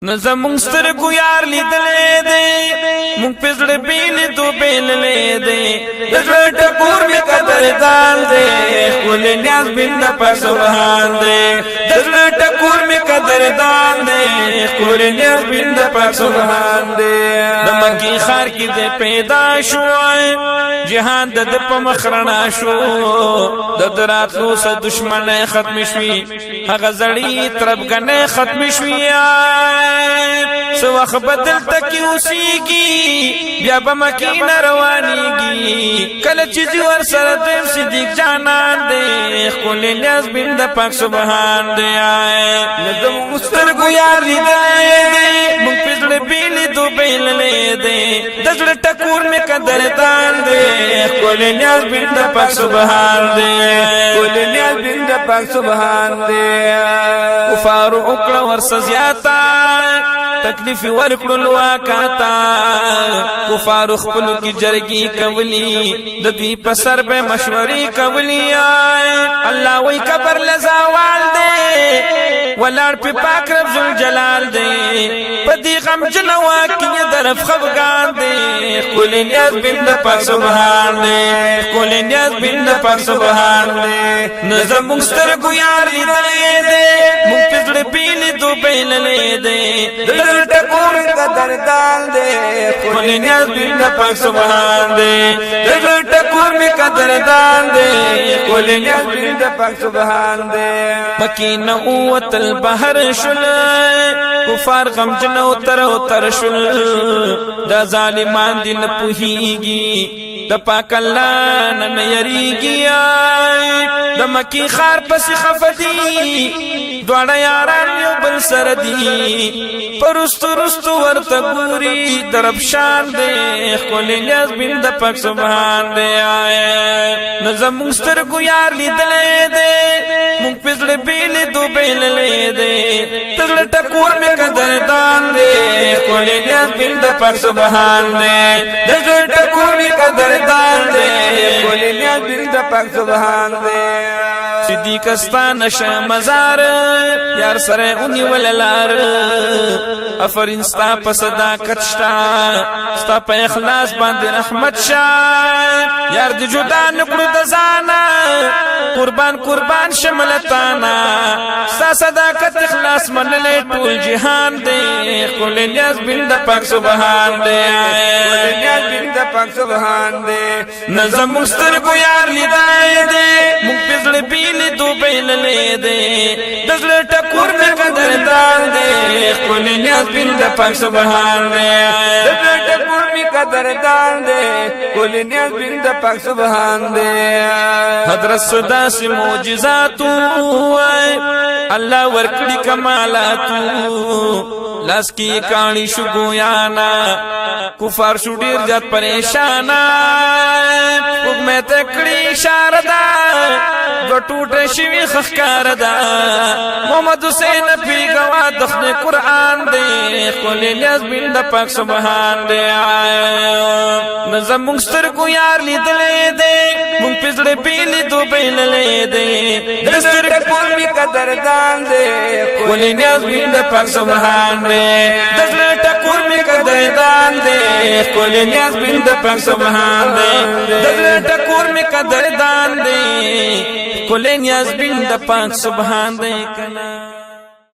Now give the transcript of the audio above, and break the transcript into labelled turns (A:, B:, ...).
A: نزمون سترگو یار لیدلے دے مونگ پزڑ بیلی دو بیللے دے دزڑ ٹکور میں قدردان دے کل نیاز بند پا سبحان دے دزڑ ٹکور میں قدردان دے کل نیاز بند پا سبحان دے دمکی خار کی دے پیدا شوائے جہان دد پا مخرنا شو ددرات لو سا دشمن ختم شوی غزڑی طرب گنے ختم شوی سو وقت بدل تکی اوسیگی بیا بمکین روانیگی کل چیزی ور سر دویم صدیق جانان دے خل نیاز بند پاک سبحان دے آئے ندم استرگو یار لیدلے دے مونگ پزڑ بیلی دو بیللے دے دزڑ ٹکور میں قدردان دے خل نیاز بند پاک سبحان دے خل نیاز بند پاک سبحان دے کفارو اکڑا ورس زیاتا تکلیف ورکڑو لواکاتا کفارو خپلو کی جرگی کولی ددی پسر بے مشوری کولی اللہ وی کبر لزاوال دے ولار پی پاک رب ذوالجلال دے پدی غم جنواکی درف خفگان دے کل نیاز بند پاک سبحان دے کل نیاز بند پاک سبحان دے نظم مسترگو یار لیدلے دے مونگ پزڑ بیلی دو بیللے دے دل ٹکور قدردان دے کل نیاز بند پاک سبحان دے دل ٹکور میں قدردان دے کل نیاز بند پاک سبحان دے مکین اوت البحر شل کفار غم جنو تر شل دا ظالمان دی نپوہیگی دا پاک اللہ نن یریگی دا مکی خار پس خفدی دوڑا یاران یو بل سردی پرستو رستو ورطا گوری درب شان دے خلی نیاز بند پاک سبحان دے آئے نظم مسترگو یار لیدلے دے مونگ پزڑ بیلی دو بیللے دے تزڑ ٹکور میں قدردان دے خلی نیاز بند پاک سبحان دے تزڑ ٹکور میں قدردان دے خلی نیاز بند پاک سبحان دے صدیق استان شا مزار یار سر اونی وللار افرین ستا پا صداقت شتا ستا پا اخلاص باند رحمت شا یار دی جدا نکلو دزانا قربان قربان شملتانا ستا صداقت اخلاص من لے طول جہان دے کل نیاز بند پاک سبحان دے کل نیاز بند پاک سبحان دے نظم مسترگو یار لیدائے دے مونگ پزڑ بیلی دو بیللے دے دزڑ ٹکور میں قدردان دے کل نیاز بند پاک سبحان دے دزڑ ٹکور میں قدردان دے کل نیاز بند پاک سبحان دے حضرت صدا سے موجزاتو اللہ ورکڑی کمالاتو لاس کی کانی شگویانا کفار شو دیر جات پریشانا میں تکڑی شاردا دو ٹوٹ شوی خخکاردا محمد حسین پی گوا دخن قرآن دے کل نیاز بند پاک سبحان دے نظم مونگستر کو یار لیدلے دے مونگ پزڑ بیلی دو بیللے دے دستر کل می قدردان دے کل نیاز بند پاک سبحان دے دستر ٹکور می قدردان دے کل نیاز بند پاک سبحان دے دستر ٹکور می قدردان دے کل نیاز بند پاک سبحان دے کنا